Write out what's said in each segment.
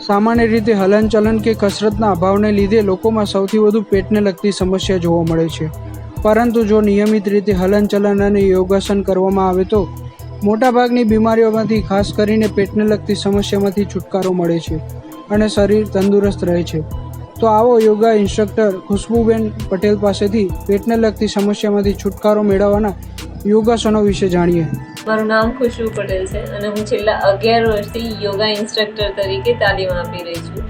સામાન્ય રીતે હલનચલન કે કસરતના અભાવને લીધે લોકોમાં સૌથી વધુ પેટને લગતી સમસ્યા જોવા મળે છે, પરંતુ જો નિયમિત રીતે હલનચલન અને યોગાસન કરવામાં આવે તો મોટાભાગની બીમારીઓમાંથી, ખાસ કરીને પેટને લગતી સમસ્યામાંથી છુટકારો મળે છે અને શરીર તંદુરસ્ત રહે છે. તો આવો યોગા ઇન્સ્ટ્રક્ટર ખુશ્બુબેન પટેલ પાસેથી પેટને લગતી સમસ્યામાંથી છુટકારો મેળવવાના યોગાસનો વિશે જાણીએ. મારું નામ ખુશ્બુ પટેલ છે અને હું છેલ્લા 11 વર્ષથી યોગા ઇન્સ્ટ્રક્ટર તરીકે તાલીમ આપી રહી છું.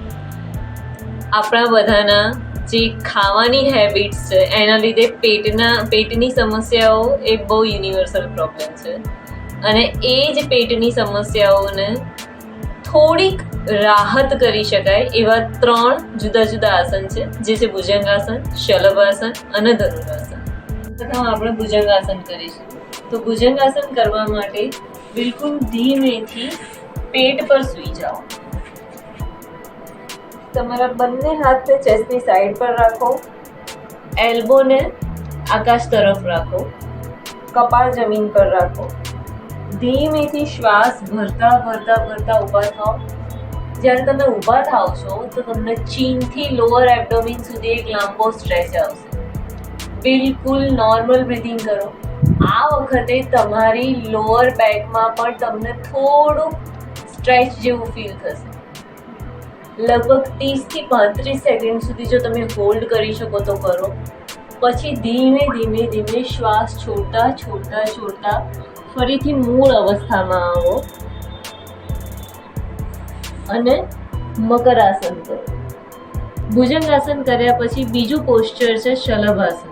આપણા બધાના જે ખાવાની હેબિટ્સ છે એના લીધે પેટની સમસ્યાઓ એ બહુ યુનિવર્સલ પ્રોબ્લેમ છે અને એ જ પેટની સમસ્યાઓને થોડીક રાહત કરી શકાય એવા 3 જુદા જુદા આસન છે, જે છે ભુજંગાસન, શલભાસન અને ધનુરાસન. પ્રથમ આપણે ભુજંગાસન કરીશું. તો ભુજંગાસન કરવા માટે બિલકુલ ધીમેથી પેટ પર સૂઈ જાઓ. તમારા બંને હાથને ચેસ્ટની સાઈડ પર રાખો, એલ્બોને આકાશ તરફ રાખો, કપાળ જમીન પર રાખો. ધીમેથી શ્વાસ ભરતા ભરતા ભરતા ઊભા થાઓ. જ્યારે તમે ઊભા થાઓ છો તો તમને ચીનથી લોઅર એબ્ડોમિન સુધી એક લાંબો સ્ટ્રેચ આવશે. બિલકુલ નોર્મલ બ્રીથિંગ કરો. આ વખતે તમારી લોઅર બેકમાં પણ તમને થોડું સ્ટ્રેચ જેવું ફીલ થશે. લગભગ 30 થી 35 સેકન્ડ સુધી જો તમે હોલ્ડ કરી શકો તો કરો. પછી ધીમે ધીમે ધીમે શ્વાસ છોડતા છોડતા છોડતા ફરીથી મૂળ અવસ્થામાં આવો અને મકરાસન કરો. ભુજંગાસન કર્યા પછી બીજું પોસ્ચર છે શલભાસન.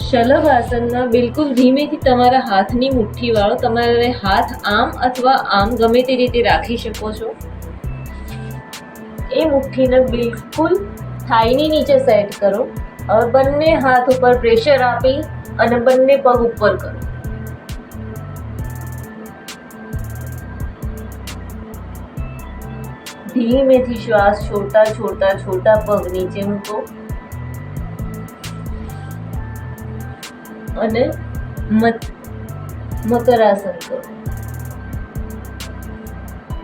શલભાસનમાં બિલકુલ ધીમેથી તમારા હાથની મુઠ્ઠી વાળો. તમારે હાથ આમ અથવા આમ ગમે તે રીતે રાખી શકો છો. એ મુઠ્ઠીને બિલકુલ થાઈની નીચે સેટ કરો. હવે બંને હાથ ઉપર પ્રેશર આપી અને બંને પગ ઉપર કરો. ધીમેથી શ્વાસ છોડતા છોડતા છોડતા પગ નીચે મૂકો અને મકરાસન કરો.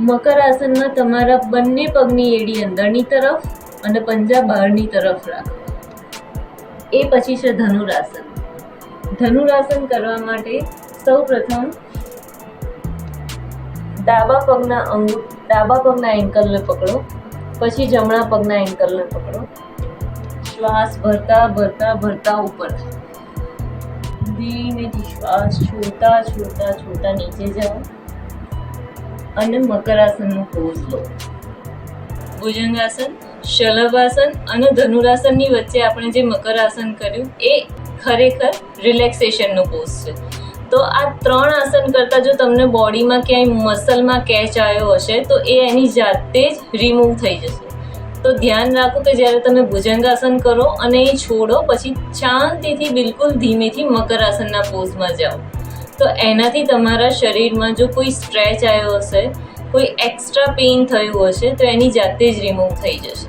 મકરાસનમાં તમારા બંને પગની એડી અંદરની તરફ અને પંજા બહારની તરફ રાખો. એ પછી છે ધનુરાસન. ધનુરાસન કરવા માટે સૌ પ્રથમ ડાબા પગના એન્કલને પકડો, પછી જમણા પગના એન્કલને પકડો. શ્વાસ ભરતા ભરતા ભરતા ઉપર. ધીમેથી શ્વાસ છોડતા છોડતા છોડતા નીચે જાઓ અને મકરાસનનો પોઝ લો. ભુજંગાસન, શલભાસન અને ધનુરાસનની વચ્ચે આપણે જે મકરાસન કર્યું એ ખરેખર રિલેક્સેશનનો પોઝ છે. તો આ 3 આસન કરતાં જો તમને બોડીમાં ક્યાંય મસલમાં કેચ આવ્યો હશે તો એ એની જાતે જ રિમૂવ થઈ જશે. તો ધ્યાન રાખો કે જ્યારે તમે ભુજંગાસન કરો અને એ છોડો પછી શાંતિથી બિલકુલ ધીમેથી મકરાસનના પોઝમાં જાઓ. તો એનાથી તમારા શરીરમાં જો કોઈ સ્ટ્રેચ આવ્યો હશે, કોઈ એક્સ્ટ્રા પેઇન થયું હશે તો એની જાતે જ રિમૂવ થઈ જશે.